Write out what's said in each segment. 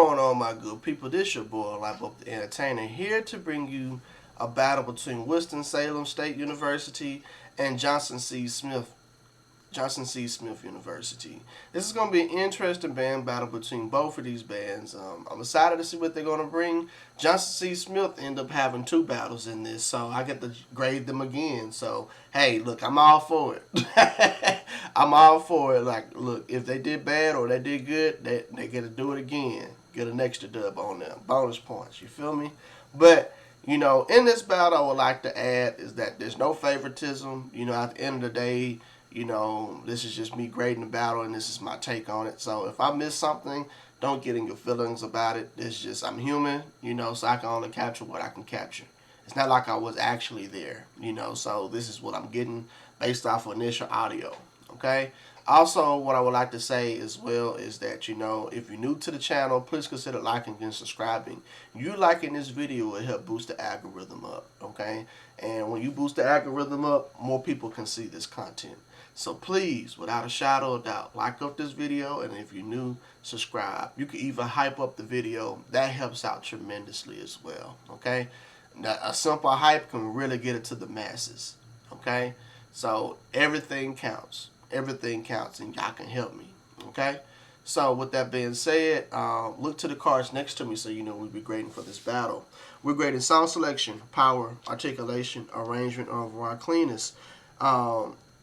going on, my good people? This your boy, Life Up the Entertainer, here to bring you a battle between Winston-Salem State University and Johnson C. Smith University. This is going to be an interesting band battle between both of these bands. I'm excited to see what they're going to bring. Johnson C. Smith ended up having 2 battles in this, so I get to grade them again. So, hey, look, I'm all for it. I'm all for it. Like, look, if they did bad or they did good, they get to do it again. Get an extra dub on them. Bonus points, you feel me? But, you know, in this battle, I would like to add is that there's no favoritism. You know, at the end of the day, you know, this is just me grading the battle, and this is my take on it. So if I miss something, don't get in your feelings about it. It's just, I'm human, you know, so I can only capture what I can capture. It's not like I was actually there, you know, so this is what I'm getting based off of initial audio, okay? Also, what I would like to say as well is that, you know, if you're new to the channel, please consider liking and subscribing. You liking this video will help boost the algorithm up, okay? And when you boost the algorithm up, more people can see this content. So please, without a shadow of doubt, like up this video, and if you're new, subscribe. You can even hype up the video. That helps out tremendously as well, okay? Now, a simple hype can really get it to the masses, okay? So everything counts. Everything counts, and y'all can help me, okay? So with that being said, look to the cards next to me so you know we'll be grading for this battle. We're grading sound selection, power, articulation, arrangement, or overall cleanness.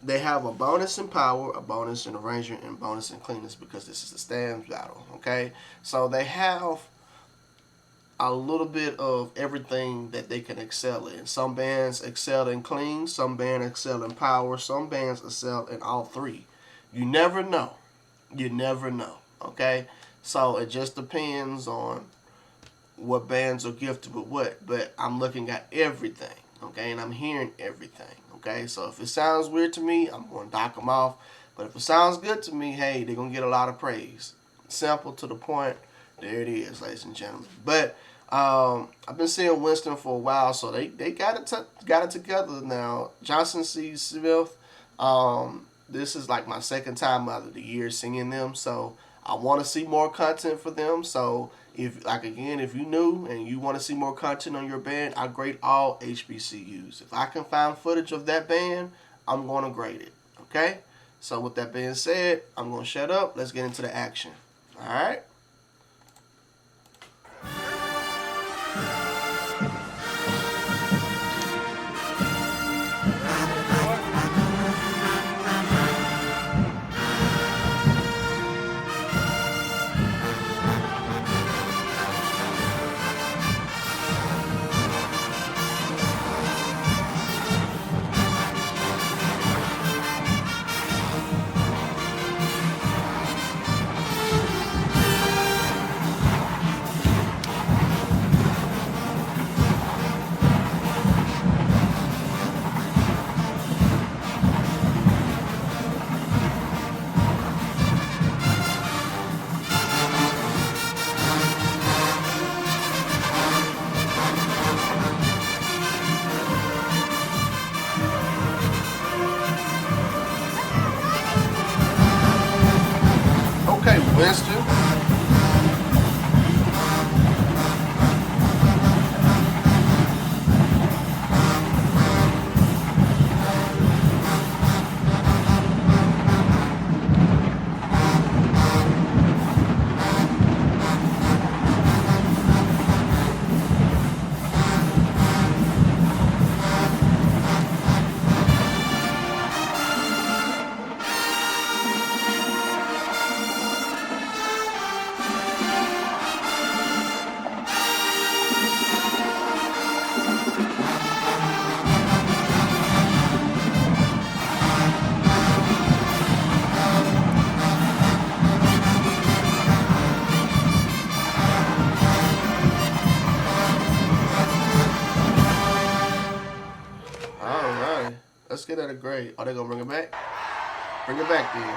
They have a bonus in power, a bonus in arrangement, and bonus in cleanness because this is a stands battle, okay? So they have a little bit of everything that they can excel in. Some bands excel in clean, some bands excel in power, some bands excel in all 3. You never know. You never know, okay? So it just depends on what bands are gifted with what, but I'm looking at everything, okay? And I'm hearing everything, okay? So if it sounds weird to me, I'm going to dock them off. But if it sounds good to me, hey, they're going to get a lot of praise. Simple, to the point. There it is, ladies and gentlemen. But I've been seeing Winston for a while, so they got it together now. Johnson C. Smith, this is like my 2nd time out of the year seeing them, so I want to see more content for them. So if, like, again, if you're new and you want to see more content on your band, I grade all HBCUs. If I can find footage of that band, I'm going to grade it, okay? So with that being said, I'm going to shut up. Let's get into the action, all right? Winston. Let's get at a grade. Are they gonna bring it back? Bring it back then.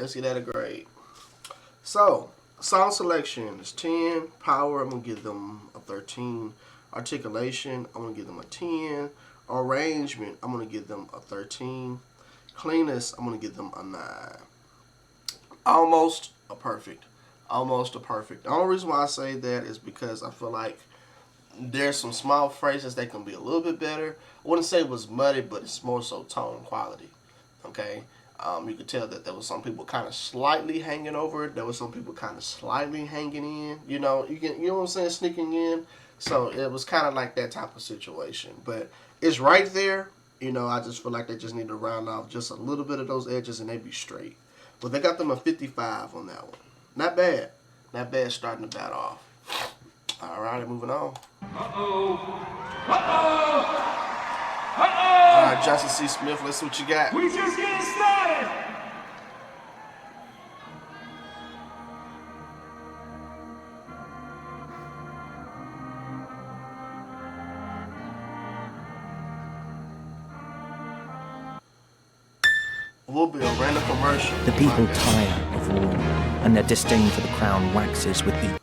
let's get that a grade. So, song selection is 10. Power, I'm going to give them a 13. Articulation, I'm going to give them a 10. Arrangement, I'm going to give them a 13. Cleanness, I'm going to give them a 9. Almost a perfect. Almost a perfect. The only reason why I say that is because I feel like there's some small phrases that can be a little bit better. I wouldn't say it was muddy, but it's more so tone quality. Okay? You could tell that there was some people kind of slightly hanging over it. There was some people kind of slightly hanging in. You know what I'm saying, sneaking in. So it was kind of like that type of situation. But it's right there. You know, I just feel like they just need to round off just a little bit of those edges and they'd be straight. But they got them a 55 on that one. Not bad. Not bad starting the bat off. All right, moving on. All right, Johnson C. Smith, let's see what you got. We just getting started. Will be a random commercial. The people tire of war, and their disdain for the crown waxes with the...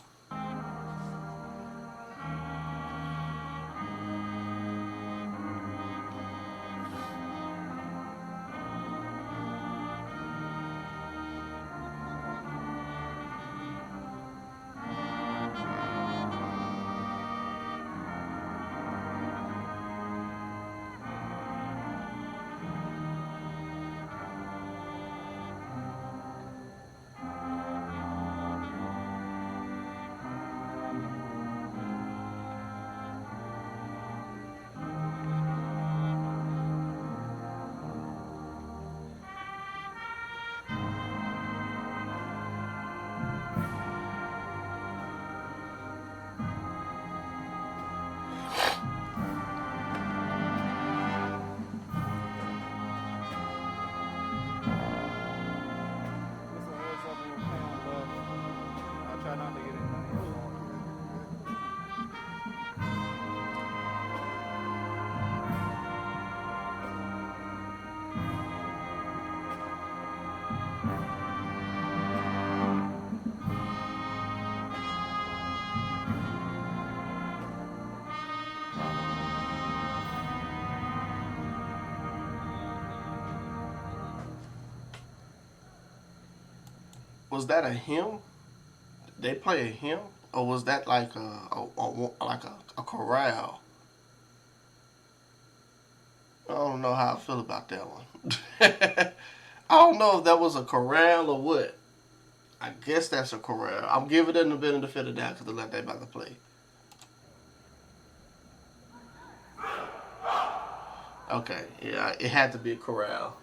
Was that a hymn? They play a hymn, or was that like a chorale? I don't know how I feel about that one. I don't know if that was a chorale or what. I guess that's a chorale. I'm giving it a benefit of the doubt because they let that about to play. Okay, yeah, it had to be a chorale.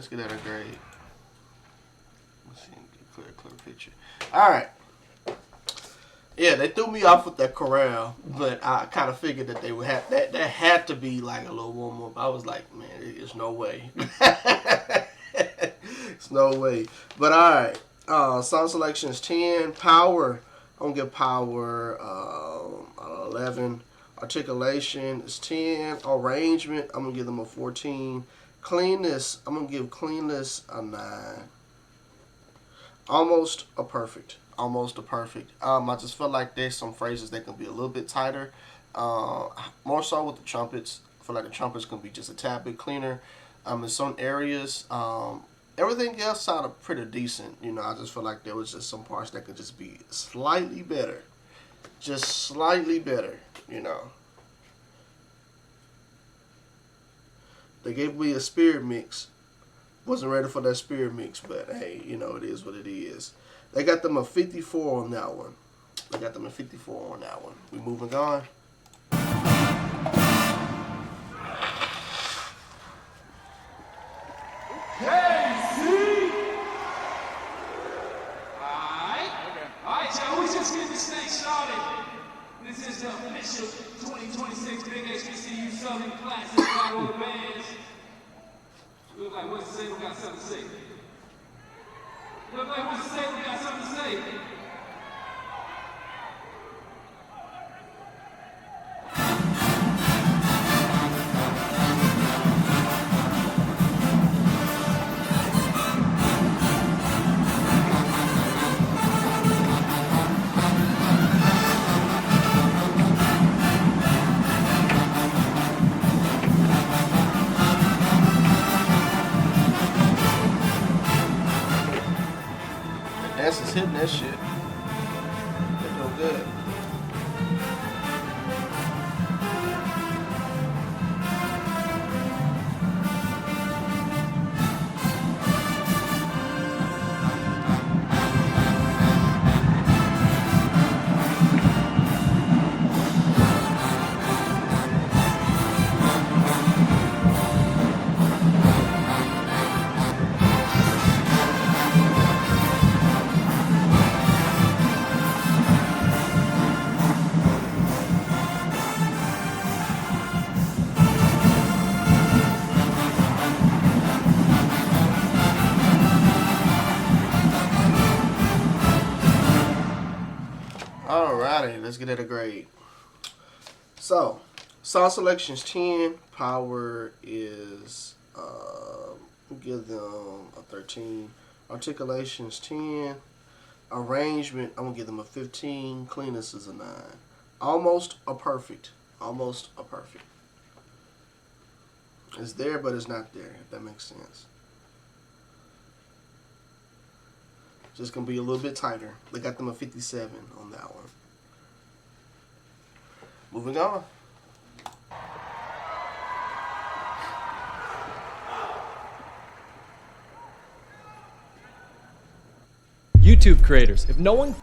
let's get at a grade. Let's see, get a clear picture. All right. Yeah, they threw me off with that corral, but I kind of figured that they would have that had to be like a little warm up. I was like, man, there's no way. It's no way. But all right, song selection is 10. Power, I'm gonna give power 11. Articulation is 10. Arrangement, I'm gonna give them a 14. Cleanness, I'm gonna give cleanness a 9. Almost a perfect. Almost a perfect. I just feel like there's some phrases that can be a little bit tighter. More so with the trumpets. I feel like the trumpets can be just a tad bit cleaner. In some areas, everything else sounded pretty decent. You know, I just feel like there was just some parts that could just be slightly better. Just slightly better, you know. They gave me a spirit mix. Wasn't ready for that spirit mix, but hey, you know, it is what it is. They got them a 54 on that one. They got them a 54 on that one. We moving on. Alright, y'all, we just getting this thing started. This is the official 2026 Big HBCU Southern Classic Battle of the Bands. Look like Winston-Salem got something to say. Look like Winston-Salem got something to say. Is hitting that shit. They're doing good. Alrighty, let's get at a grade. So, song selection is 10. Power is, we'll give them a 13. Articulation is 10. Arrangement, I'm going to give them a 15. Cleanness is a 9. Almost a perfect. Almost a perfect. It's there, but it's not there, if that makes sense. Just going to be a little bit tighter. They got them a 57 on that one. Moving on. YouTube creators, if no one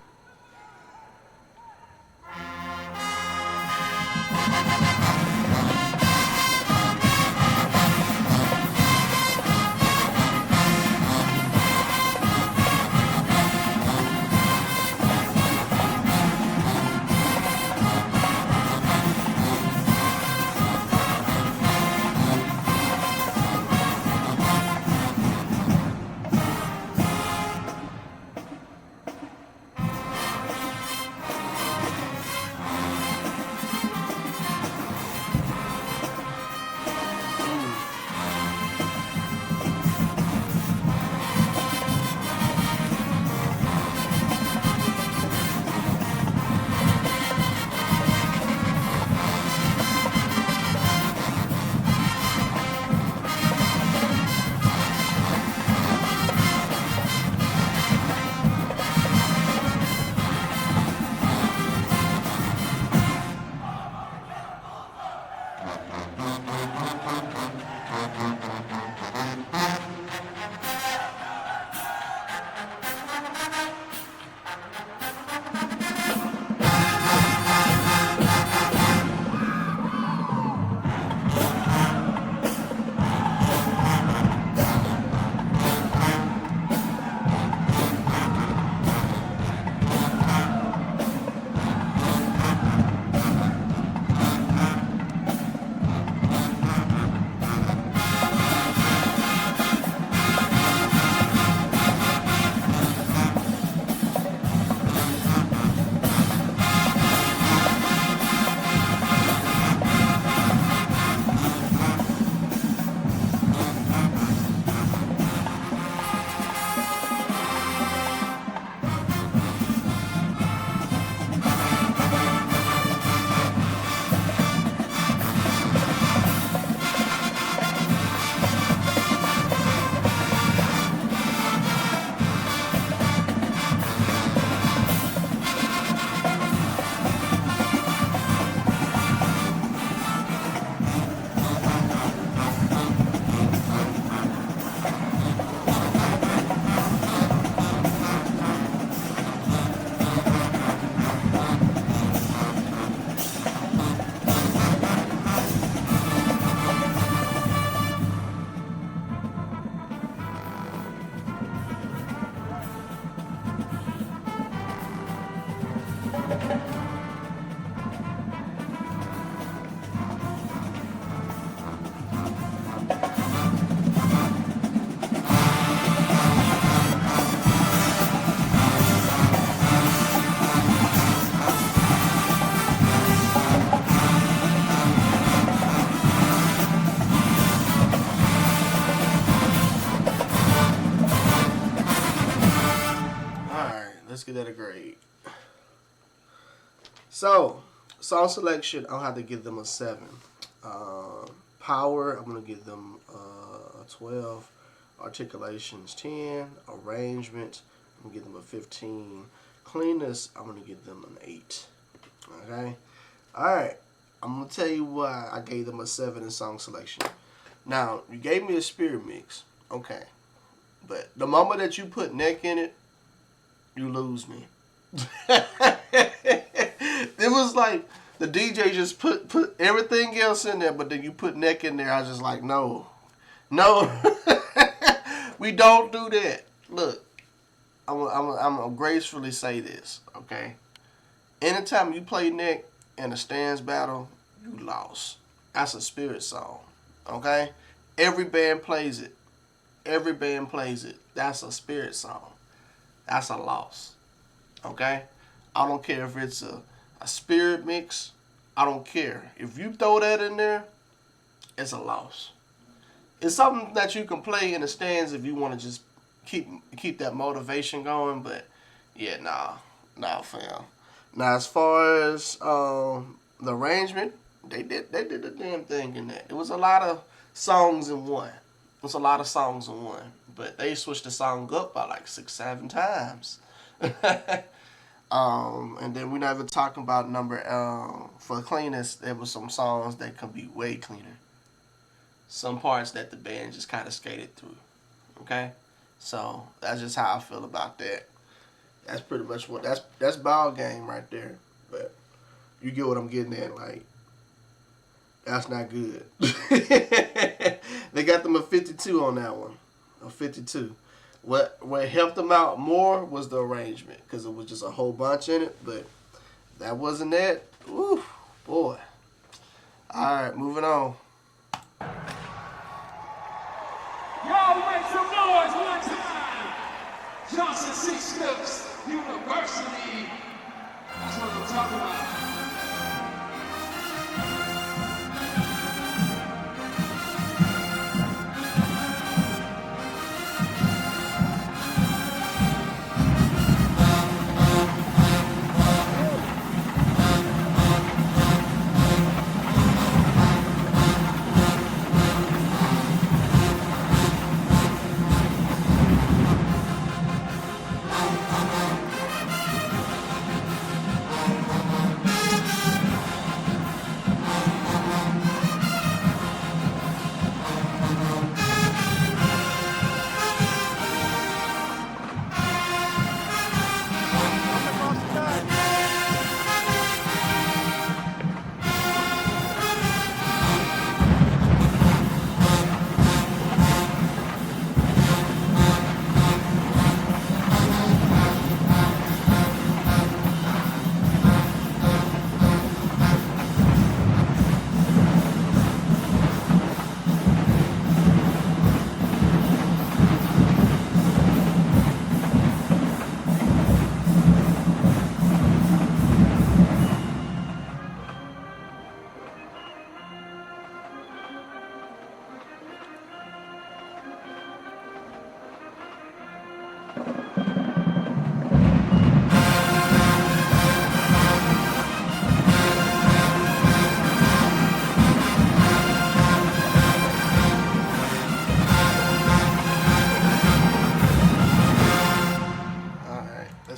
it a grade. So, song selection, I'll have to give them a 7. Power, I'm going to give them a 12. Articulations, 10. Arrangement, I'm going to give them a 15. Cleanness, I'm going to give them an 8. Okay? Alright. I'm going to tell you why I gave them a 7 in song selection. Now, you gave me a spirit mix. Okay. But the moment that you put neck in it, you lose me. It was like the DJ just put everything else in there, but then you put neck in there. I was just like, no. We don't do that. Look, I'm gonna gracefully say this, okay? Anytime you play neck in a stands battle, you lost. That's a spirit song, okay? Every band plays it. Every band plays it. That's a spirit song. That's a loss, okay? I don't care if it's a spirit mix. I don't care. If you throw that in there, it's a loss. It's something that you can play in the stands if you want to just keep that motivation going. But yeah, nah, fam. Now as far as the arrangement, they did the damn thing in that. It was a lot of songs in one. It was a lot of songs in one. But they switched the song up by like 6-7 times. And then we're not even talking about for cleanness. There was some songs that could be way cleaner. Some parts that the band just kind of skated through. Okay, so that's just how I feel about that. That's pretty much what that's ball game right there. But you get what I'm getting at. Like, that's not good. They got them a 52 on that one. A 52. What helped them out more was the arrangement, because it was just a whole bunch in it. But that wasn't it. Ooh, boy. All right, moving on. Y'all make some noise one time. Johnson C. Smith's University. That's what I'm talking about.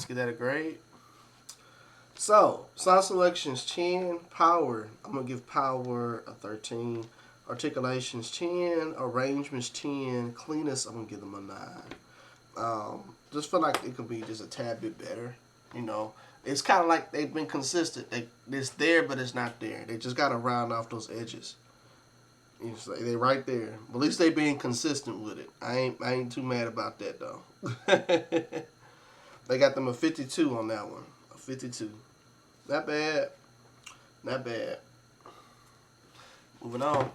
Get that a grade. So, song selections 10, power. I'm gonna give power a 13. Articulations 10, arrangements 10, cleanness I'm gonna give them a 9. Just feel like it could be just a tad bit better. You know, it's kind of like they've been consistent. It's there, but it's not there. They just gotta round off those edges. It's like they're right there. But at least they being consistent with it. I ain't too mad about that though. They got them a 52 on that one. A 52. Not bad. Not bad. Moving on.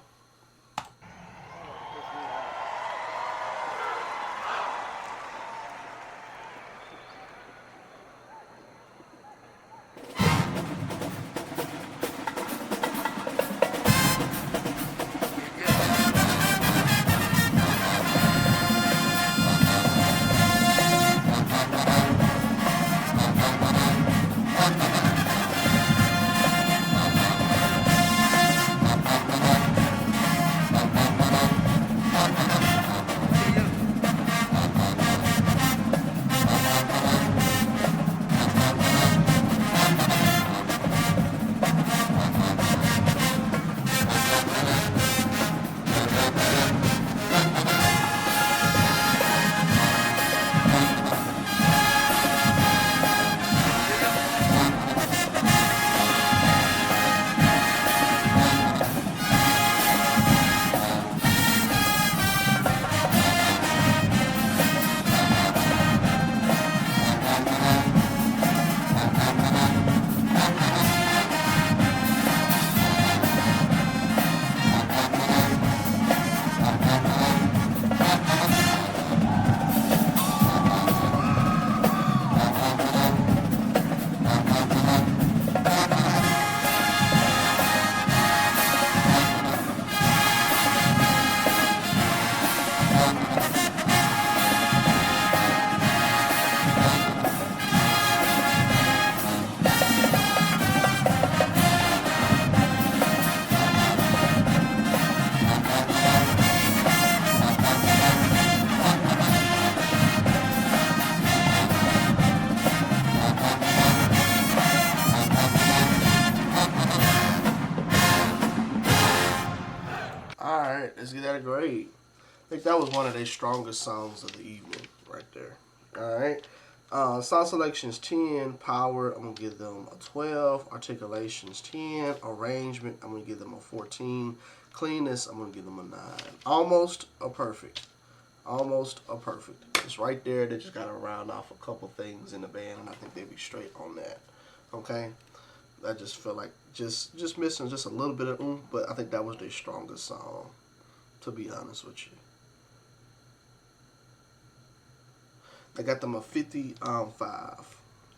Let's get that a grade. I think that was one of their strongest songs of the evening right there. All right. Song selections 10. Power, I'm going to give them a 12. Articulations 10. Arrangement, I'm going to give them a 14. Cleanness, I'm going to give them a 9. Almost a perfect. Almost a perfect. It's right there. They just got to round off a couple things in the band, and I think they'd be straight on that. Okay? I just feel like just missing just a little bit of oomph, but I think that was their strongest song, to be honest with you. I got them a 55.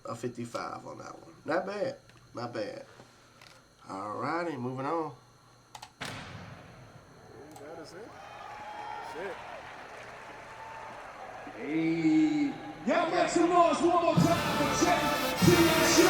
A 55 on that one. Not bad. Not bad. Alrighty, moving on. That is it. Shit. Hey, y'all make some noise one more time for JCSU.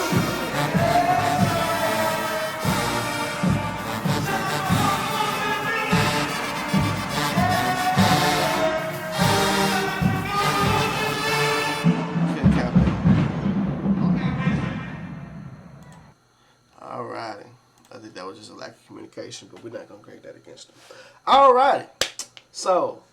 Alrighty. I think that was just a lack of communication, but we're not going to grade that against them. Alrighty. So,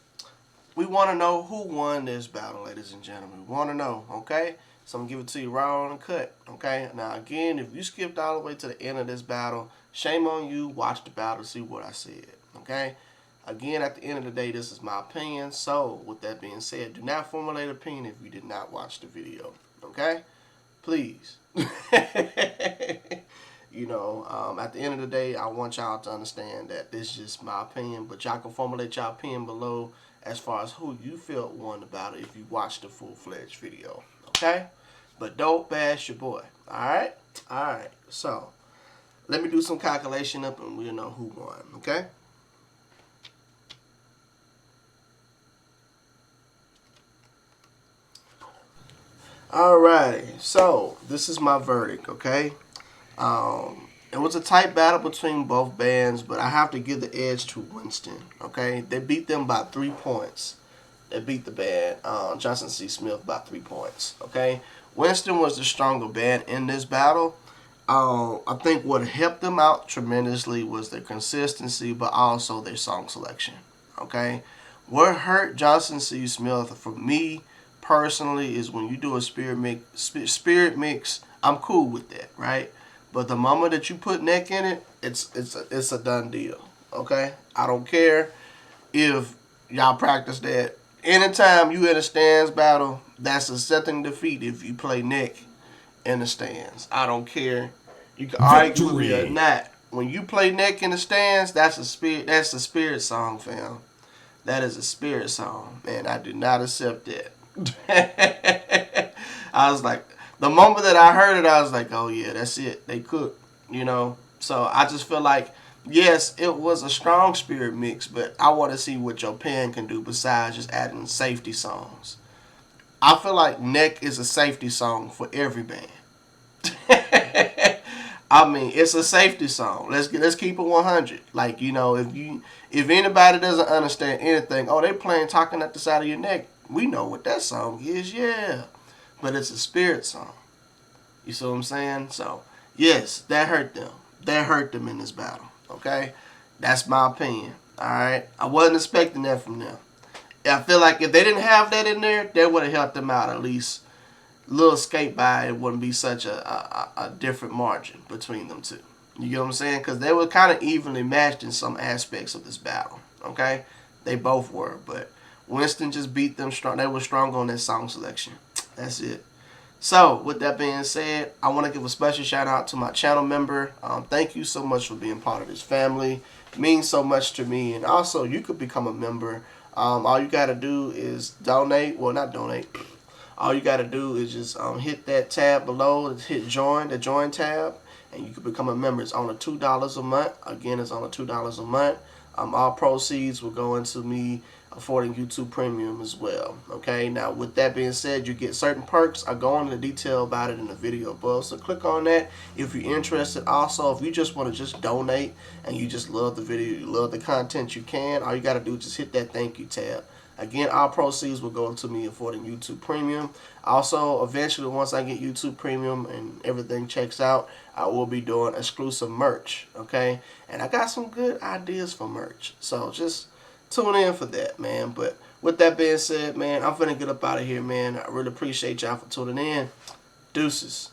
we want to know who won this battle, ladies and gentlemen. We want to know, okay? So, I'm going to give it to you raw and cut, okay? Now, again, if you skipped all the way to the end of this battle, shame on you. Watch the battle, see what I said, okay? Again, at the end of the day, this is my opinion. So, with that being said, do not formulate an opinion if you did not watch the video, okay? Please. You know, at the end of the day, I want y'all to understand that this is just my opinion, but y'all can formulate y'all opinion below as far as who you felt won the battle if you watched the full-fledged video, okay? But don't bash your boy, all right? All right, so let me do some calculation up and we'll know who won, okay? Alrighty, so this is my verdict, okay? It was a tight battle between both bands, but I have to give the edge to Winston, okay? They beat them by 3 points. They beat the band, Johnson C. Smith, by 3 points, okay? Winston was the stronger band in this battle. I think what helped them out tremendously was their consistency, but also their song selection, okay? What hurt Johnson C. Smith, for me personally, is when you do a spirit mix, I'm cool with that, right? But the moment that you put neck in it, it's a done deal, okay? I don't care if y'all practice that. Anytime you in a stands battle, that's a setting defeat if you play neck in the stands. I don't care. You can argue with me or not. When you play neck in the stands, that's a spirit song, fam. That is a spirit song, man. I do not accept that. I was like, the moment that I heard it, I was like, oh yeah, that's it. They cooked, you know. So I just feel like, yes, it was a strong spirit mix, but I want to see what your pen can do besides just adding safety songs. I feel like neck is a safety song for every band. I mean, it's a safety song. Let's keep it 100. Like, you know, if anybody doesn't understand anything, oh, they playing Talking at the Side of Your Neck. We know what that song is, yeah. But it's a spirit song. You see what I'm saying? So, yes, that hurt them. That hurt them in this battle, okay? That's my opinion, all right? I wasn't expecting that from them. I feel like if they didn't have that in there, that would have helped them out at least. Little skate by, it wouldn't be such a different margin between them two. You get what I'm saying? Because they were kind of evenly matched in some aspects of this battle, okay? They both were, but Winston just beat them strong. They were strong on that song selection. That's it. So, with that being said, I want to give a special shout out to my channel member. Thank you so much for being part of this family. It means so much to me. And also, you could become a member. All you got to do is donate. Well, not donate. All you got to do is just hit that tab below. Hit join, the join tab. And you can become a member. It's only $2 a month. Again, it's only $2 a month. All proceeds will go into me affording YouTube Premium as well. Okay, now with that being said, you get certain perks. I go into detail about it in the video above, so click on that if you're interested. Also, if you just want to just donate and you just love the video, you love the content, you can. All you got to do is just hit that thank you tab. Again, all proceeds will go to me affording YouTube Premium. Also, eventually, once I get YouTube Premium and everything checks out, I will be doing exclusive merch, okay? And I got some good ideas for merch. So just tune in for that, man. But with that being said, man, I'm finna get up out of here, man. I really appreciate y'all for tuning in. Deuces.